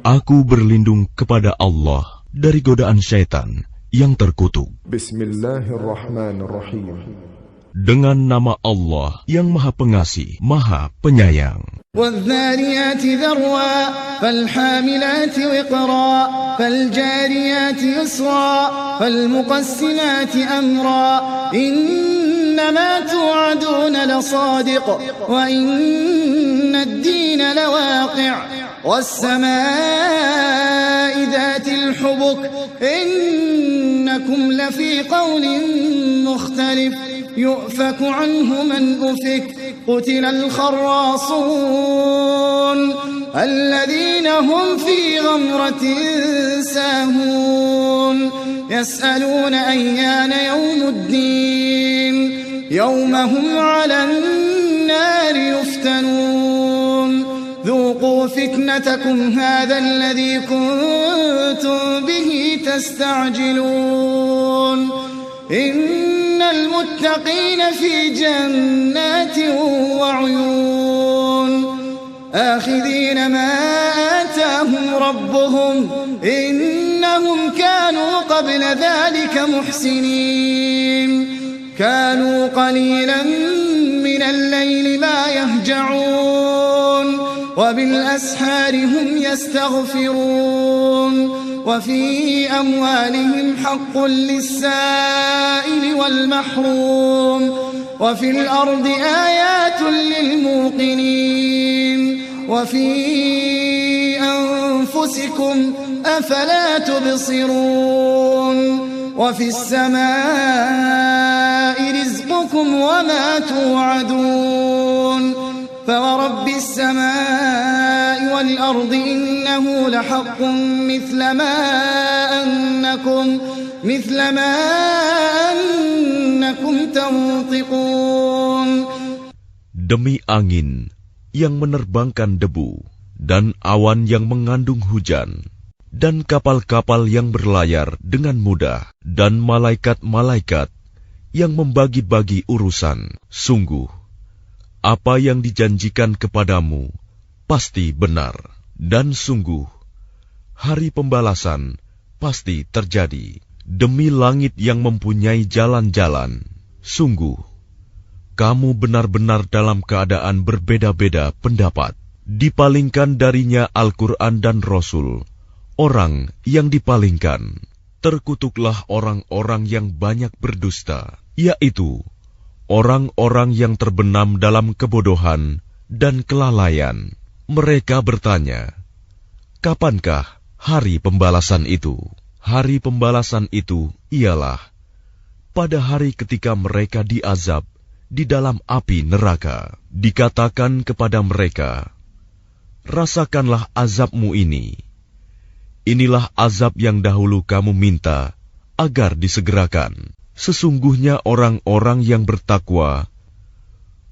Aku berlindung kepada Allah dari godaan syaitan yang terkutuk. Bismillahirrahmanirrahim. Dengan nama Allah yang Maha Pengasih, Maha Penyayang. وَالذَّارِيَاتِ ذَرْوًا فَالْحَامِلَاتِ وِقْرًا فَالْجَارِيَاتِ يُسْرًا فَالْمُقَسِّمَاتِ أَمْرًا إِنَّمَا تُوعَدُونَ لَصَادِقٌ وَإِنَّ الدِّينَ لَوَاقِعٌ وَالسَّمَاءِ ذَاتِ الْحُبُكِ إِنَّكُمْ لَفِي قَوْلٍ مُخْتَلِفٍ يُؤْفَكُ عَنْهُ مَنْ أُفِكَ قُتِلَ الْخَرَّاصُونَ الَّذِينَ هُمْ فِي غَمْرَةٍ سَاهُونَ يَسْأَلُونَ أَيَّانَ يَوْمُ الدِّينِ يَوْمَ هُمْ عَلَى النَّارِ يُفْتَنُونَ ذُوقُوا فِتْنَتَكُمْ هَذَا الَّذِي كُنتُمْ بِهِ تَسْتَعْجِلُونَ إِنَّ الْمُتَّقِينَ فِي جَنَّاتٍ وَعُيُونٍ آخِذِينَ مَا آتَاهُمْ رَبُّهُمْ إِنَّهُمْ كَانُوا قَبْلَ ذَلِكَ مُحْسِنِينَ كَانُوا قَلِيلًا مِنَ اللَّيْلِ مَا يَهْجَعُونَ وَبِالْأَسْحَارِ هُمْ يَسْتَغْفِرُونَ وَفِي أَمْوَالِهِمْ حَقٌّ لِلسَّائِلِ وَالْمَحْرُومِ وَفِي الْأَرْضِ آيَاتٌ لِلْمُوقِنِينَ وَفِي أَنفُسِكُمْ أَفَلَا تُبْصِرُونَ وَفِي السَّمَاءِ رِزْقُكُمْ وَمَا تُوعَدُونَ فَوَرَبِّ السَّمَاءِ وَالْأَرْضِ إِنَّهُ لَحَقٌّ مِثْلَ مَا أَنَّكُمْ تَنطِقُونَ. Demi angin yang menerbangkan debu, dan awan yang mengandung hujan, dan kapal-kapal yang berlayar dengan mudah, dan malaikat-malaikat yang membagi-bagi urusan. Sungguh, apa yang dijanjikan kepadamu pasti benar, dan sungguh, hari pembalasan pasti terjadi. Demi langit yang mempunyai jalan-jalan, sungguh, kamu benar-benar dalam keadaan berbeda-beda pendapat. Dipalingkan darinya Al-Quran dan Rasul, orang yang dipalingkan. Terkutuklah orang-orang yang banyak berdusta, yaitu orang-orang yang terbenam dalam kebodohan dan kelalaian. Mereka bertanya, kapankah hari pembalasan itu? Hari pembalasan itu ialah pada hari ketika mereka diazab di dalam api neraka. Dikatakan kepada mereka, rasakanlah azabmu ini. Inilah azab yang dahulu kamu minta agar disegerakan. Sesungguhnya orang-orang yang bertakwa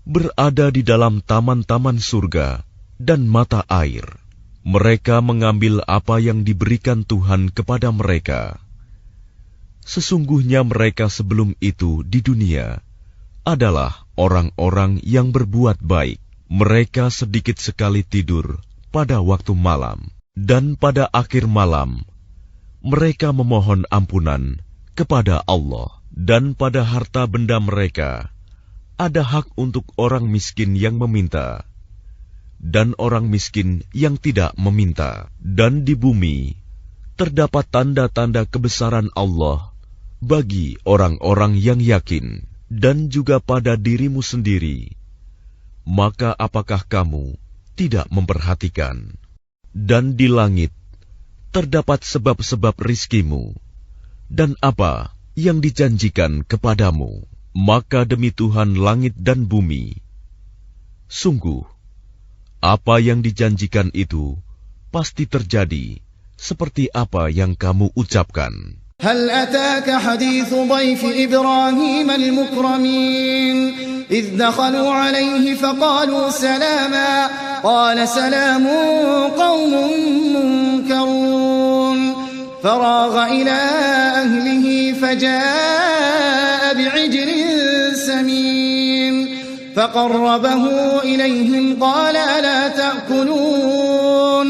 berada di dalam taman-taman surga dan mata air. Mereka mengambil apa yang diberikan Tuhan kepada mereka. Sesungguhnya mereka sebelum itu di dunia adalah orang-orang yang berbuat baik. Mereka sedikit sekali tidur pada waktu malam, dan pada akhir malam mereka memohon ampunan kepada Allah. Dan pada harta benda mereka ada hak untuk orang miskin yang meminta, dan orang miskin yang tidak meminta. Dan di bumi terdapat tanda-tanda kebesaran Allah bagi orang-orang yang yakin, dan juga pada dirimu sendiri. Maka apakah kamu tidak memperhatikan? Dan di langit terdapat sebab-sebab rizkimu, dan apa yang dijanjikan kepadamu. Maka demi Tuhan langit dan bumi, sungguh, apa yang dijanjikan itu pasti terjadi seperti apa yang kamu ucapkan. هل أتاك حديث ضيف إبراهيم المكرمين إذ دخلوا عليه فقالوا سلاما قال سلام قوم منكرون فراغ إلى أهله فجاء بعجل سمين فقربه إليهم قال ألا تأكلون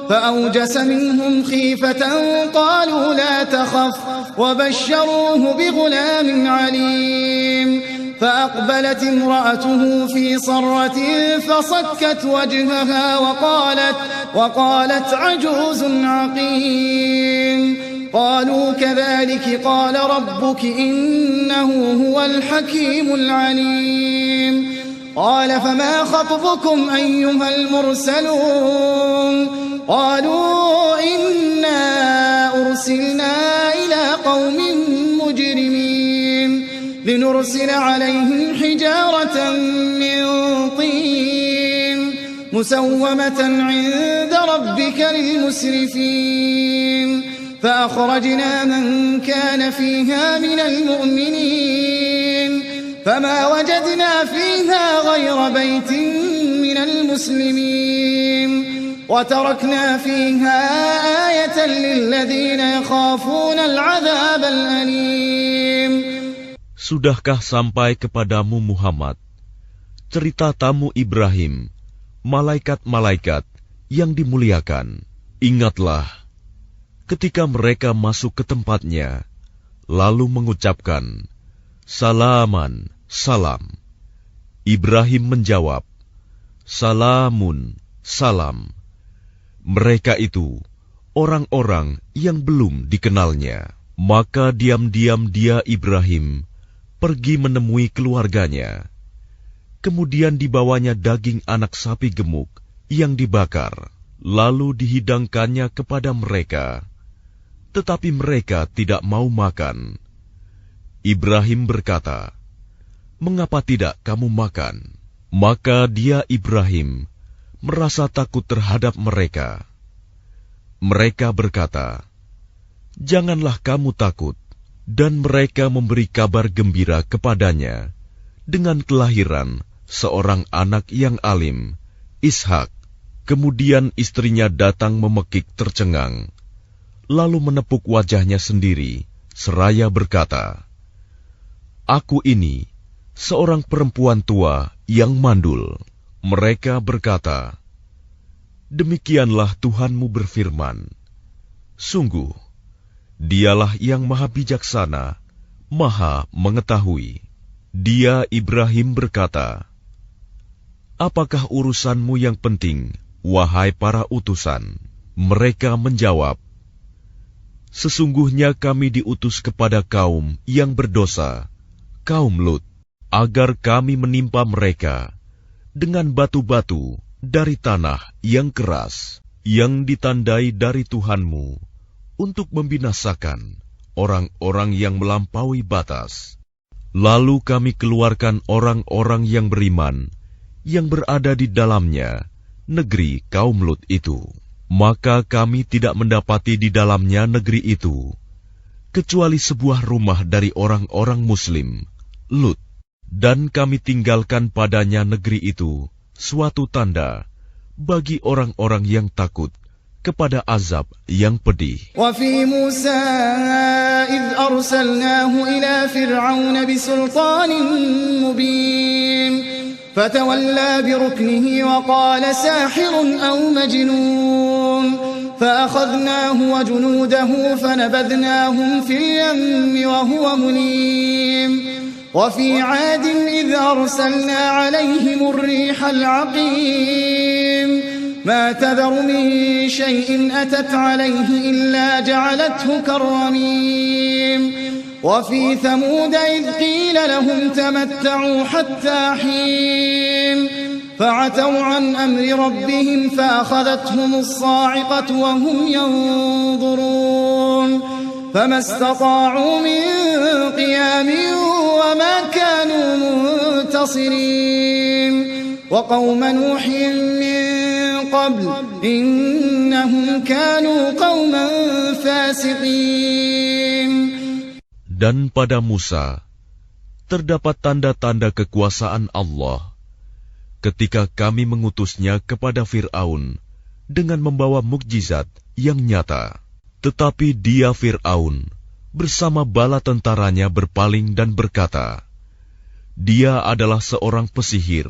فأوجس منهم خيفة قالوا لا تخف وبشروه بغلام عليم فأقبلت امرأته في صرة فصكت وجهها وقالت عجوز عقيم قالوا كذلك قال ربك إنه هو الحكيم العليم قال فما خطبكم أيها المرسلون قالوا إنا أرسلنا إلى قوم مجرمين لنرسل عليهم حجارة من طين مسومة عند ربك للمسرفين فأخرجنا من كان فيها من المؤمنين فما وجدنا فيها غير بيت من المسلمين وتركنا فيها آية للذين يخافون العذاب الأليم. Sudahkah sampai kepadamu Muhammad cerita tamu Ibrahim, malaikat-malaikat yang dimuliakan? Ingatlah ketika mereka masuk ke tempatnya, lalu mengucapkan, Salaman, salam. Ibrahim menjawab, Salamun, salam. Mereka itu orang-orang yang belum dikenalnya. Maka diam-diam dia Ibrahim pergi menemui keluarganya. Kemudian dibawanya daging anak sapi gemuk yang dibakar, lalu dihidangkannya kepada mereka. Tetapi mereka tidak mau makan. Ibrahim berkata, "Mengapa tidak kamu makan?" Maka dia Ibrahim merasa takut terhadap mereka. Mereka berkata, "Janganlah kamu takut." Dan mereka memberi kabar gembira kepadanya dengan kelahiran seorang anak yang alim, Ishak. Kemudian istrinya datang memekik tercengang, lalu menepuk wajahnya sendiri, seraya berkata, "Aku ini seorang perempuan tua yang mandul." Mereka berkata, "Demikianlah Tuhanmu berfirman, sungguh, Dialah yang maha bijaksana, maha mengetahui." Dia Ibrahim berkata, "Apakah urusanmu yang penting, wahai para utusan?" Mereka menjawab, "Sesungguhnya kami diutus kepada kaum yang berdosa, kaum Lut, agar kami menimpa mereka dengan batu-batu dari tanah yang keras, yang ditandai dari Tuhanmu, untuk membinasakan orang-orang yang melampaui batas. Lalu kami keluarkan orang-orang yang beriman, yang berada di dalamnya, negeri kaum Lut itu. Maka kami tidak mendapati di dalamnya negeri itu, kecuali sebuah rumah dari orang-orang Muslim, Lut. Dan kami tinggalkan padanya negeri itu suatu tanda bagi orang-orang yang takut kepada azab yang pedih. وفي موسى إذ أرسلناه إلى فرعون بسلطان مبين فتولى بركنه وقال ساحر أو مجنون فأخذناه وجنوده فنبذناهم في اليم وهو مليم وفي عاد إذ أرسلنا عليهم الريح العقيم ما تذر من شيء أتت عليه إلا جعلته كالرميم وفي ثمود إذ قيل لهم تمتعوا حتى حين فعتوا عن أمر ربهم فأخذتهم الصاعقة وهم ينظرون فما استطاعوا من قيام وما كانوا منتصرين وقوم نوح من قبل إنهم كانوا قوما فاسقين. Dan pada Musa terdapat tanda-tanda kekuasaan Allah ketika kami mengutusnya kepada Fir'aun dengan membawa mukjizat yang nyata. Tetapi dia Fir'aun bersama bala tentaranya berpaling dan berkata, dia adalah seorang pesihir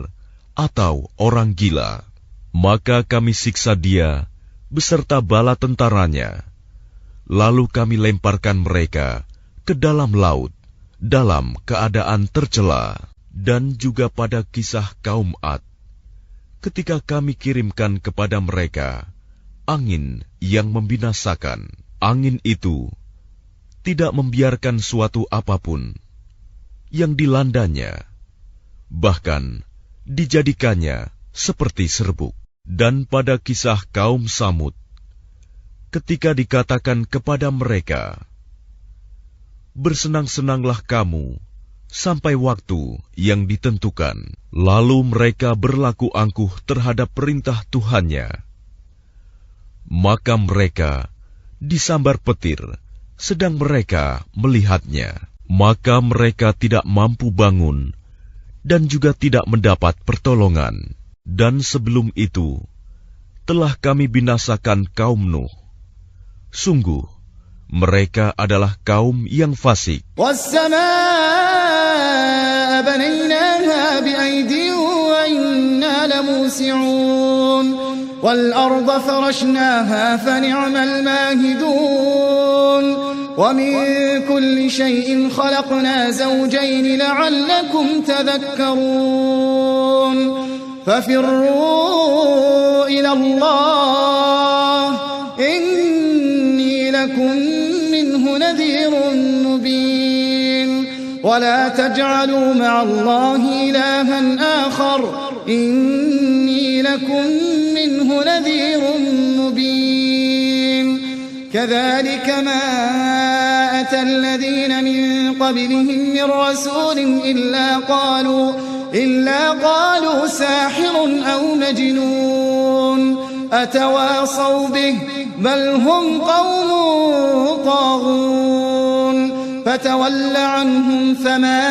atau orang gila. Maka kami siksa dia beserta bala tentaranya. Lalu kami lemparkan mereka ke dalam laut dalam keadaan tercela. Dan juga pada kisah kaum Ad, ketika kami kirimkan kepada mereka angin yang membinasakan. Angin itu tidak membiarkan suatu apapun yang dilandanya, bahkan dijadikannya seperti serbuk. Dan pada kisah kaum Samud, ketika dikatakan kepada mereka, bersenang-senanglah kamu sampai waktu yang ditentukan. Lalu mereka berlaku angkuh terhadap perintah Tuhannya. Maka mereka disambar petir, sedang mereka melihatnya. Maka mereka tidak mampu bangun, dan juga tidak mendapat pertolongan. Dan sebelum itu, telah kami binasakan kaum Nuh. Sungguh, mereka adalah kaum yang fasik. بنيناها بأيد وإنا لموسعون والأرض فرشناها فنعم الماهدون ومن كل شيء خلقنا زوجين لعلكم تذكرون ففروا إلى الله إني لكم منه نذير مبين ولا تجعلوا مع الله إلها آخر إني لكم منه نذير مبين كذلك ما أتى الذين من قبلهم من رسول إلا قالوا ساحر أو مجنون أتواصوا به بل هم قوم طاغون فتول عنهم فما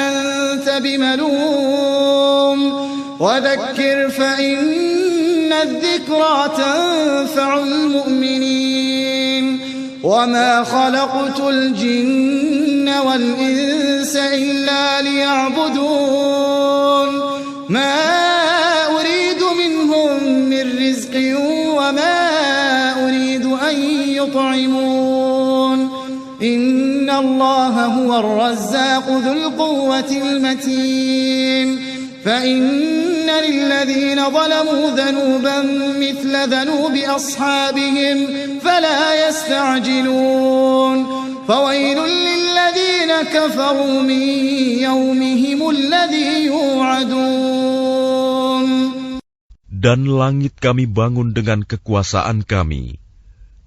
أنت بملوم وذكر فإن الذكرى تنفع المؤمنين وما خلقت الجن والإنس إلا ليعبدون ما أريد منهم من رزق وما أريد أن يطعمون إن الله هو الرزاق ذو القوة المتين فإن للذين ظلموا ذنوبا مثل ذنوب أصحابهم فلا يستعجلون فويل للذين كفروا من يومهم الذي يوعدون. Dan langit kami bangun dengan kekuasaan kami,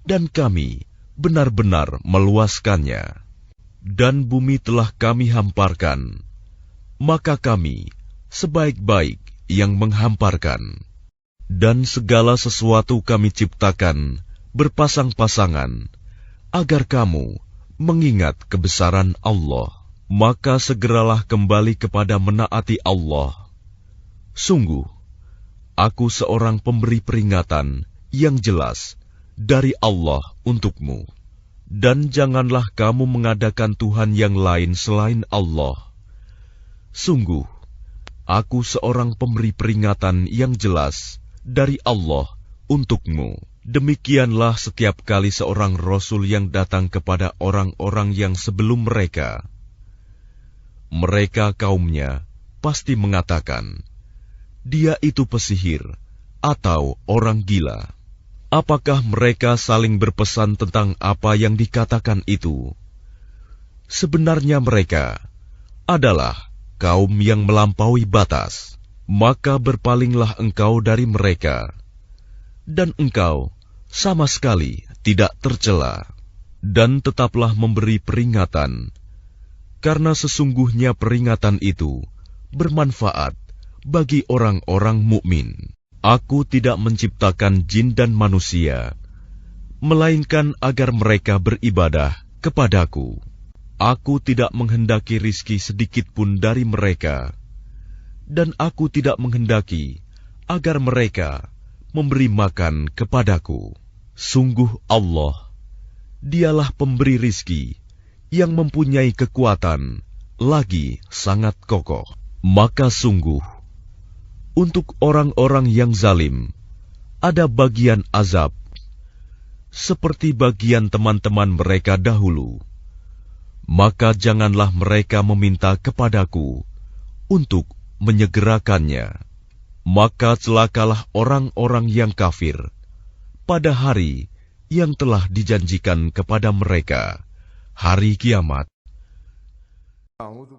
dan kami benar-benar meluaskannya. Dan bumi telah kami hamparkan, maka kami sebaik-baik yang menghamparkan. Dan segala sesuatu kami ciptakan berpasang-pasangan, agar kamu mengingat kebesaran Allah. Maka segeralah kembali kepada menaati Allah. Sungguh, aku seorang pemberi peringatan yang jelas dari Allah untukmu. Dan janganlah kamu mengadakan Tuhan yang lain selain Allah. Sungguh, aku seorang pemberi peringatan yang jelas dari Allah untukmu. Demikianlah setiap kali seorang Rasul yang datang kepada orang-orang yang sebelum mereka. Mereka kaumnya pasti mengatakan, dia itu pesihir atau orang gila. Apakah mereka saling berpesan tentang apa yang dikatakan itu? Sebenarnya mereka adalah kaum yang melampaui batas. Maka berpalinglah engkau dari mereka, dan engkau sama sekali tidak tercela. Dan tetaplah memberi peringatan, karena sesungguhnya peringatan itu bermanfaat bagi orang-orang mukmin. Aku tidak menciptakan jin dan manusia, melainkan agar mereka beribadah kepadaku. Aku tidak menghendaki rizki sedikit pun dari mereka, dan aku tidak menghendaki agar mereka memberi makan kepadaku. Sungguh Allah, dialah pemberi rizki yang mempunyai kekuatan lagi sangat kokoh. Maka sungguh, untuk orang-orang yang zalim, ada bagian azab, seperti bagian teman-teman mereka dahulu. Maka janganlah mereka meminta kepadaku untuk menyegerakannya. Maka celakalah orang-orang yang kafir pada hari yang telah dijanjikan kepada mereka, hari kiamat.